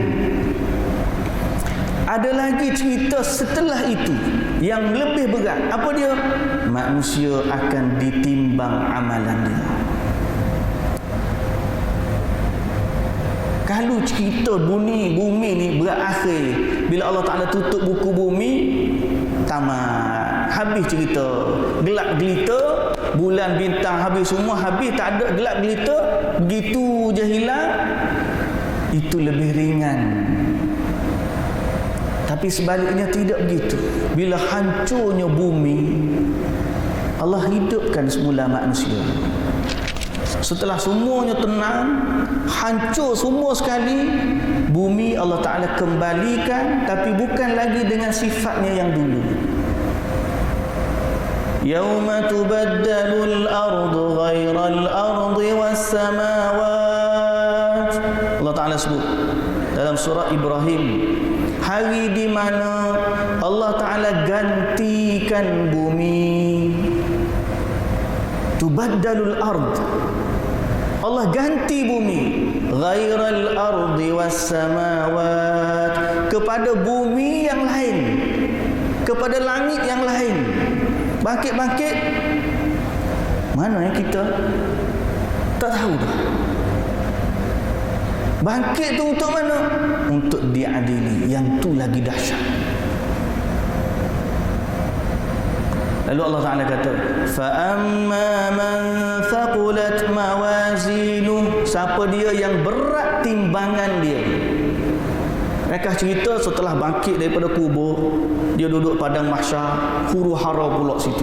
Ada lagi cerita setelah itu yang lebih berat. Apa dia? Manusia akan ditimbang amalan dia. Kalau cerita bumi ni berakhir bila Allah Ta'ala tutup buku bumi, tamat, habis cerita. Gelap gelita, bulan bintang habis semua, habis, tak ada, gelap gelita, begitu je hilang. Itu lebih ringan. Tapi sebaliknya tidak begitu. Bila hancurnya bumi, Allah hidupkan semula manusia. Setelah semuanya tenang, hancur semua sekali, bumi Allah Ta'ala kembalikan, tapi bukan lagi dengan sifatnya yang dulu. Yauma tubaddalul ardu ghairal ardi was samawat. Allah Ta'ala sebut dalam surah Ibrahim, hari di mana Allah Ta'ala gantikan bumi. Tubaddalul ard, Allah ganti bumi, ghairal ardi was samawat, kepada bumi yang lain, kepada langit yang lain. Bangkit-bangkit mana yang kita tak tahu dah. Bangkit tu untuk mana? Untuk diadili. Yang tu lagi dahsyat. Lalu Allah Ta'ala kata, fa amma man thaqulat mawazinuh. Siapa dia yang berat timbangan dia? Mereka cerita setelah bangkit daripada kubur, dia duduk padang mahsyar, huru hara pula situ.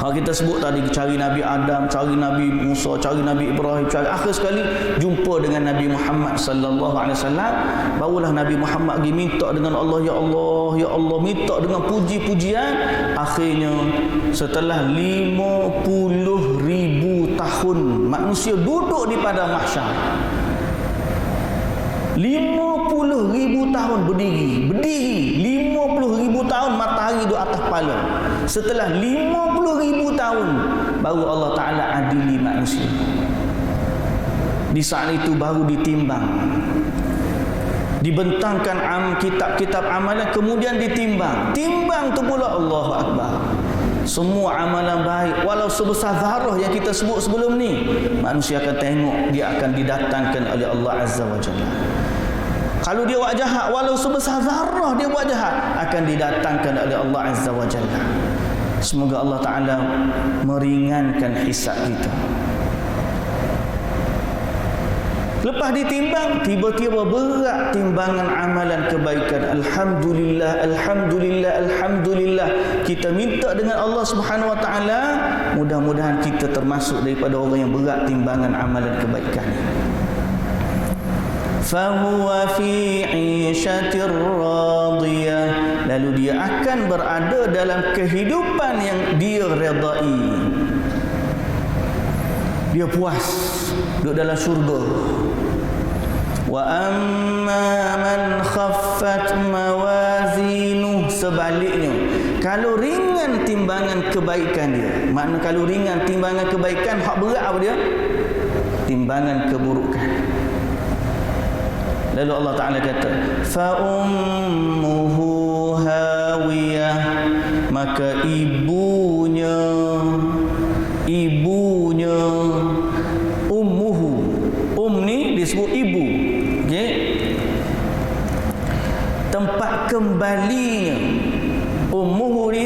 Kita sebut tadi, cari Nabi Adam, cari Nabi Musa, cari Nabi Ibrahim, cari, akhir sekali jumpa dengan Nabi Muhammad sallallahu alaihi wasallam. Barulah Nabi Muhammad pergi minta dengan Allah, ya Allah, ya Allah, minta dengan puji-pujian. Akhirnya setelah 50,000 tahun manusia duduk di padang mahsyar, 50,000 tahun berdiri 50,000 tahun matahari di atas kepala. Setelah 50,000 tahun baru Allah Ta'ala adili manusia. Di saat itu baru ditimbang, dibentangkan kitab-kitab amalan, kemudian ditimbang. Timbang tu pula Allahu Akbar, semua amalan baik walau sebesar zarah yang kita sebut sebelum ni, manusia akan tengok, dia akan didatangkan oleh Allah Azza wa Jalla. Kalau dia buat jahat, walau sebesar zarah dia buat jahat, akan didatangkan oleh Allah Azza wa Jalla. Semoga Allah Ta'ala meringankan hisab kita. Lepas ditimbang, tiba-tiba berat timbangan amalan kebaikan. Alhamdulillah, Alhamdulillah, Alhamdulillah. Kita minta dengan Allah Subhanahu Wa Ta'ala, mudah-mudahan kita termasuk daripada orang yang berat timbangan amalan kebaikan. fahuwa fi 'ishatir radiyah, lalu dia akan berada dalam kehidupan yang dia redai, dia puas duduk dalam syurga. Wa amma man khaffat mawazinuh, sebaliknya kalau ringan timbangan kebaikan dia, makna kalau ringan timbangan kebaikan, hak berat apa dia? Timbangan keburukan. Lalu Allah Ta'ala kata, fa ummuhu hawiyah, maka ibunya ummuhu, ni disebut ibu, okey, tempat kembalinya. Ummuhu ni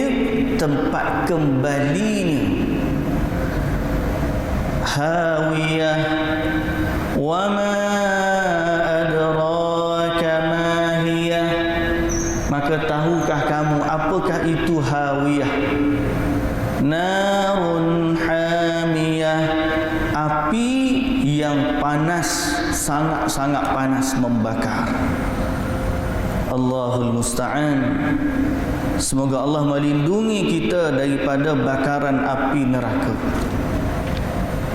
tempat kembalinya. Hawiyah, wa ma adraka ma hiya, maka tahukah kamu apakah itu hawiyah? Narun hamiyah, api yang panas, sangat-sangat panas, membakar. Allahul musta'an. Semoga Allah melindungi kita daripada bakaran api neraka.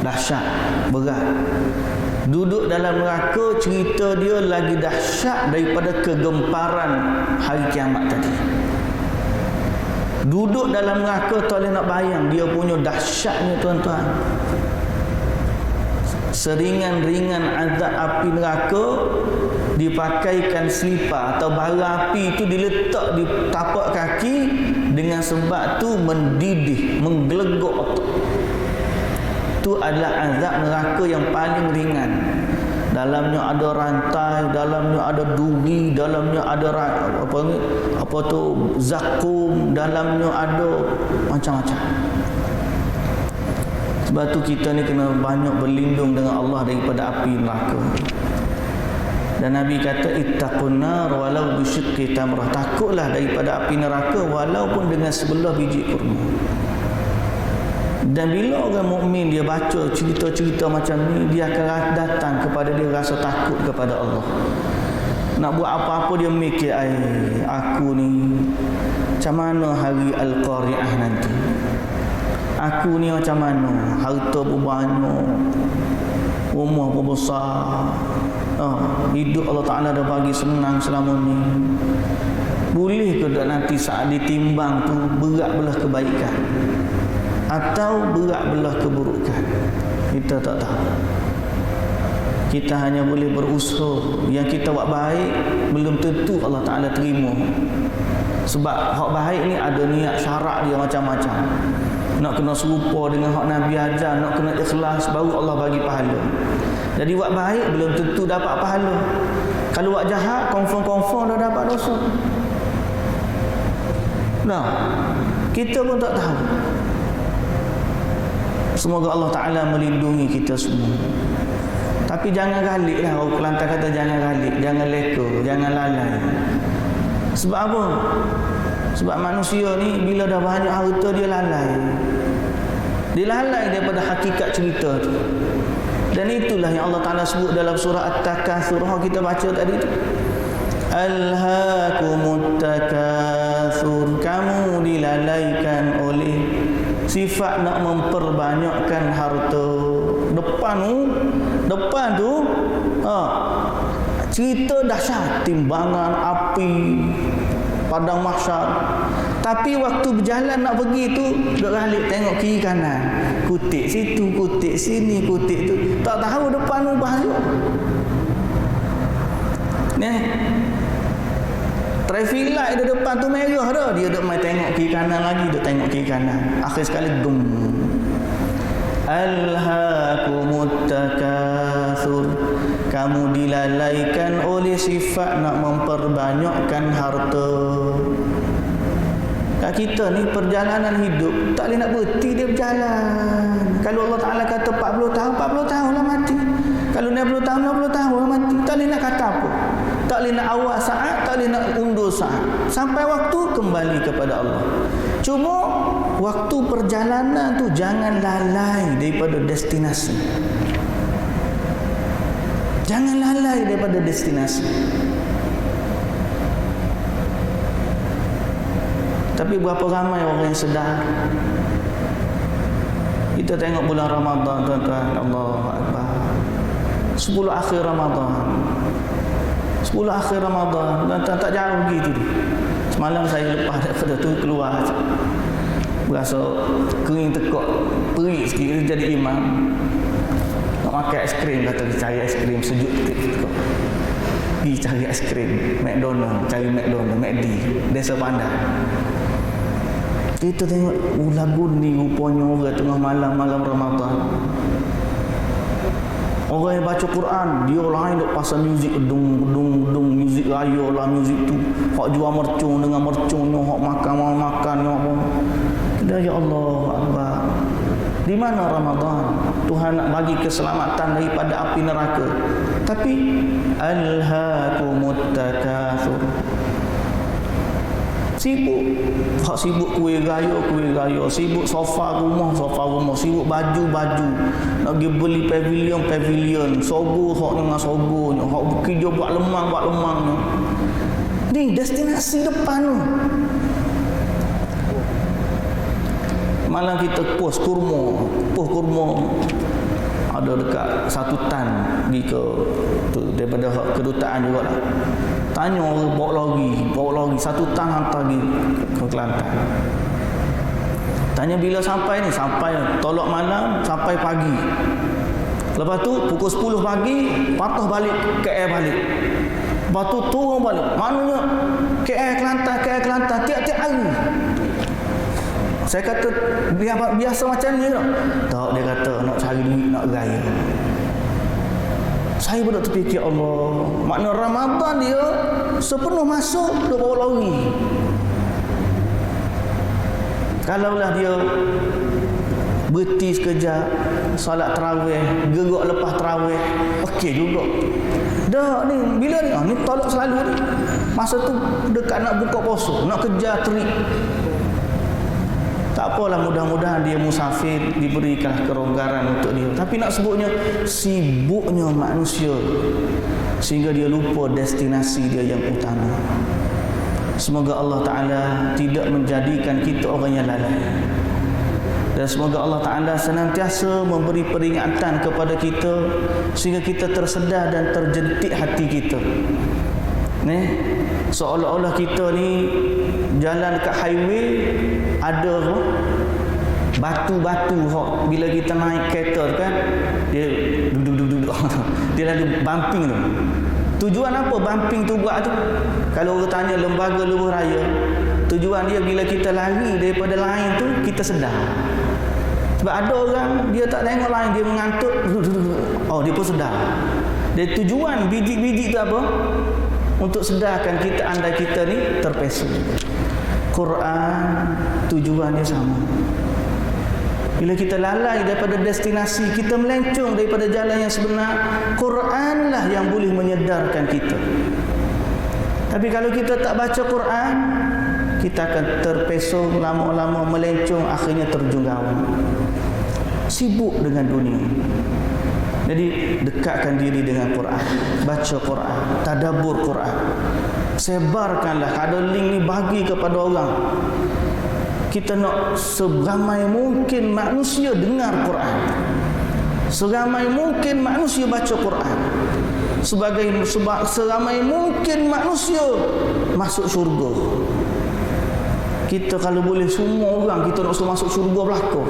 Dahsyat, berat. Duduk dalam neraka, cerita dia lagi dahsyat daripada kegemparan hari kiamat tadi. Duduk dalam neraka tak boleh nak bayang dia punya dahsyatnya, tuan-tuan. Seringan-ringan azab api neraka, dipakaikan selipar atau bara api itu diletak di tapak kaki, dengan sebab tu mendidih, menggelegok otak. Itu adalah azab neraka yang paling ringan. Dalamnya ada rantai, dalamnya ada duri, dalamnya ada apa tu zakum, dalamnya ada macam-macam. Sebab tu kita ni kena banyak berlindung dengan Allah daripada api neraka. Dan Nabi kata, ittaqun nar walau bisyiqqi tamrah, takutlah daripada api neraka walaupun dengan sebelah biji kurma. Dan bila orang mukmin dia baca cerita-cerita macam ni, dia akan datang kepada dia rasa takut kepada Allah. Nak buat apa-apa dia mikir, aku ni macam mana hari Al-Qari'ah nanti, aku ni macam mana, harta pun banyak, rumah pun besar, hidup Allah Ta'ala dah bagi senang selama ni, boleh ke nanti saat ditimbang tu berat belah kebaikan atau berat belah keburukan? Kita tak tahu. Kita hanya boleh berusaha. Yang kita buat baik belum tentu Allah Ta'ala terima. Sebab hak baik ni ada niat syarak dia macam-macam. Nak kena serupa dengan hak Nabi ajar, nak kena ikhlas, baru Allah bagi pahala. Jadi buat baik belum tentu dapat pahala. Kalau buat jahat, confirm dah dapat dosa. Nah, kita pun tak tahu. Semoga Allah Ta'ala melindungi kita semua. Tapi jangan galik lah. Orang Kelantan kata jangan galik, jangan leka, jangan lalai. Sebab apa? Sebab manusia ni bila dah banyak harta dia lalai. Dia lalai daripada hakikat cerita tu. Dan itulah yang Allah Ta'ala sebut dalam surah At-Takatsur kita baca tadi tu. Alhaakumut takatsur, kamu dilalaikan oleh sifat nak memperbanyakkan harta. Depan tu cerita dahsyat, timbangan api, padang mahsyar. Tapi waktu berjalan nak pergi tu, duk balik tengok kiri kanan, kutik situ, kutik sini, kutik tu, tak tahu depan tu bahaya. Traffic light di depan tu merah dah, dia duk main tengok kiri kanan lagi, duk tengok kiri kanan. Akhir sekali dum. Alhaakumut takatsur, kamu dilalaikan oleh sifat nak memperbanyakkan harta. Kita ni perjalanan hidup tak boleh nak berhenti dia berjalan. Kalau Allah Ta'ala kata 40 tahun lah mati. Kalau 60 tahun lah mati. Tak boleh nak kata apa, tak boleh nak awal saat, tak boleh nak undur saat. Sampai waktu kembali kepada Allah. Cuma waktu perjalanan tu jangan lalai daripada destinasi. Jangan lalai daripada destinasi. Tapi berapa ramai orang yang sedar? Kita tengok bulan Ramadan, tuan-tuan, Allahu Akbar. 10 akhir Ramadan. 10 akhir Ramadan, tuan-tuan, tak jauh begitu. Semalam saya lepas daripada tu keluar, berasa kering tekak, perik sikit, jadi imam. Nak makan aiskrim, kata cari aiskrim sejuk sikit. Pergi cari aiskrim, McDonald, cari McDonald, McD, Desa Pandang. Kita tengok lagu ni rupanya orang tengah malam Ramadan. Orang yang baca Quran, dia lain duk pasal muzik dung, muzik raya lah, muzik tu. Hak jual mercung dengan mercungnya, hak makan, apa. Kita ya Allah Akbar. Di mana Ramadan? Tuhan nak bagi keselamatan daripada api neraka. Tapi alhaakumut takatsur. Sibuk. Hak sibuk kuih raya, sibuk sofa rumah, sibuk baju. Nak pergi beli pavilion, sogo hak dengan sogonya, hak kerja buat lemangnya. Ni destinasi depan tu. Malam kita post kurma ada dekat 1 tan pergi ke tu, daripada kedutaan juga lah. Tanya orang bawa lagi 1 tan hantar pergi ke Kelantan. Tanya bila sampai ni, sampai tolak malam sampai pagi. Lepas tu pukul 10 pagi patah balik KL balik. Lepas tu turun balik. Maknanya KL Kelantan tiap-tiap hari. Saya kata biasa macam ni tak? Tak, dia kata nak cari duit, nak raya. Saya pun tak terfikir, Allah, makna Ramadan dia sepenuh masuk dia bawa lari. Kalaulah dia berhenti sekejap, solat tarawih, gerak lepas tarawih, okey juga. Dah ni, bila ni? Ni tolak selalu ni. Masa tu dekat nak buka puasa, nak kejar terik. Tak apalah, mudah-mudahan dia musafir, diberikan kelonggaran untuk dia. Tapi nak sebutnya, sibuknya manusia sehingga dia lupa destinasi dia yang utama. Semoga Allah Ta'ala tidak menjadikan kita orang yang lalai. Dan semoga Allah Ta'ala senantiasa memberi peringatan kepada kita sehingga kita tersedar dan terjentik hati kita. Seolah-olah kita ni jalan dekat highway, ada batu-batu bila kita naik kereta kan, dia duduk dia lalu bumping tu. Tujuan apa bumping tu buat tu? Kalau orang tanya lembaga lebuh raya, tujuan dia bila kita lari daripada lain tu, kita sedar. Sebab ada orang dia tak tengok lain, dia mengantuk, oh dia pun sedar. Dan tujuan biji-biji tu apa? Untuk sedarkan kita, andai kita ni terpesong. Quran tujuannya sama. Bila kita lalai daripada destinasi, kita melencong daripada jalan yang sebenar, Quranlah yang boleh menyedarkan kita. Tapi kalau kita tak baca Quran, kita akan terpesong, lama-lama melencong, akhirnya terjun gawang. Sibuk dengan dunia. Jadi dekatkan diri dengan Quran, baca Quran, tadabbur Quran. Sebarkanlah, ada link ni bagi kepada orang. Kita nak seramai mungkin manusia dengar Quran, seramai mungkin manusia baca Quran, seramai mungkin manusia masuk syurga. Kita kalau boleh semua orang kita nak suruh masuk syurga belaka.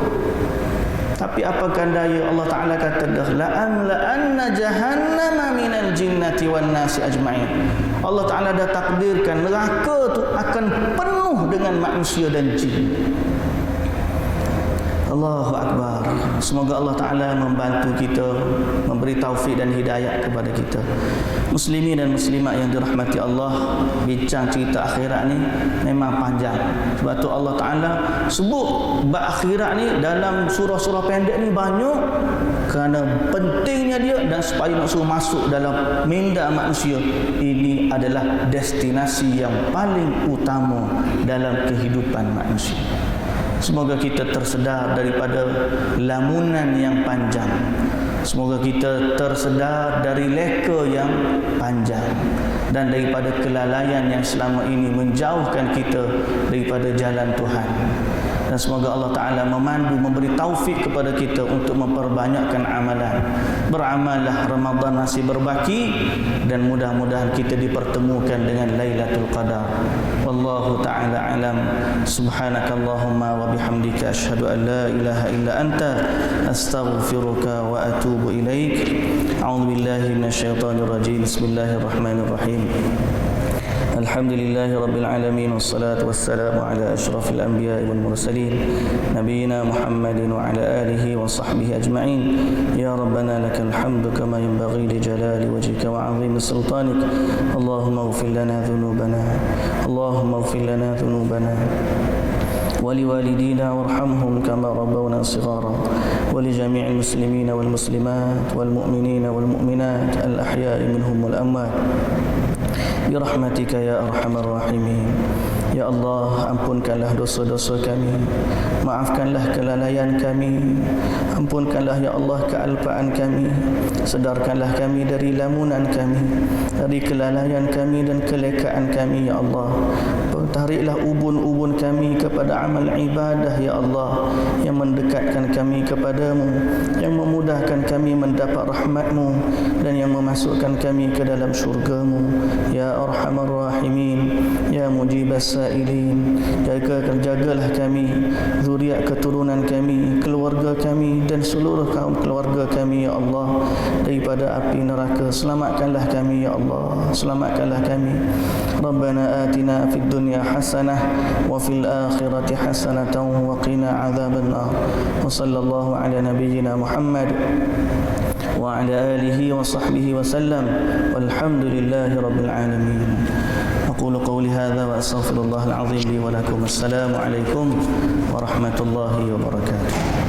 Tapi apakah daya, Allah Ta'ala kata dah, la'amla'anna jahannama minal jinnati wan nasi ajma'in. Allah Ta'ala dah takdirkan neraka tu akan penuh dengan manusia dan jin. Allahu Akbar. Semoga Allah Ta'ala membantu kita, memberi taufik dan hidayah kepada kita. Muslimin dan muslimat yang dirahmati Allah, bincang cerita akhirat ni memang panjang. Sebab tu Allah Ta'ala sebut bab akhirat ni dalam surah-surah pendek ni banyak, kerana pentingnya dia dan supaya nak suruh masuk dalam minda manusia. Ini adalah destinasi yang paling utama dalam kehidupan manusia. Semoga kita tersedar daripada lamunan yang panjang. Semoga kita tersedar dari leka yang panjang dan daripada kelalaian yang selama ini menjauhkan kita daripada jalan Tuhan. Dan semoga Allah Ta'ala memandu, memberi taufik kepada kita untuk memperbanyakkan amalan. Beramallah, Ramadan masih berbaki, dan mudah-mudahan kita dipertemukan dengan Lailatul Qadar. Wallahu ta'ala alam. Subhanakallahumma wa bihamdika asyhadu an la ilaha illa anta astaghfiruka wa atubu ilaik. A'udzu billahi minasyaitonir rajim. Bismillahirrahmanirrahim. Alhamdulillahi Rabbil Alamin. Wassalatu wassalamu ala ashrafil anbiya wal mursalin Nabiina Muhammadin wa ala alihi wa sahbihi ajma'in. Ya Rabbana lakal hamdu kama yanbaghi li jalali wajhika wa 'azimi sultanik. Allahumma ighfir lana dhunubana, Allahumma ighfir lana dhunubana ولوالدينا وارحمهم كما ربونا صغارا ولجميع المسلمين والمسلمات والمؤمنين والمؤمنات الأحياء منهم والأموات برحمتك يا أرحم الراحمين. Ya Allah, ampunkanlah dosa-dosa kami, maafkanlah kelalaian kami, ampunkanlah ya Allah kealpaan kami, sedarkanlah kami dari lamunan kami, dari kelalaian kami dan kelekaan kami ya Allah. Tariklah ubun-ubun kami kepada amal ibadah ya Allah, yang mendekatkan kami kepadamu, yang memudahkan kami mendapat rahmatmu, dan yang memasukkan kami ke dalam syurgamu ya Arhamar Rahimin, ya Mujibas Sa'ilin. Jagalah kami, zuriat keturunan kami, keluarga kami dan seluruh kaum keluarga kami ya Allah daripada api neraka. Selamatkanlah kami ya Allah, selamatkanlah kami. Rabbana atina fid dunya hasanah wa fil akhirati hasanatan wa qina adzaban nar. Wa sallallahu ala nabiyyina Muhammad wa ala alihi wa sahbihi wa sallam. Walhamdulillahi rabbil alamin. أقول قولي هذا وأستغفر الله العظيم لي ولكم. السلام عليكم ورحمة الله وبركاته.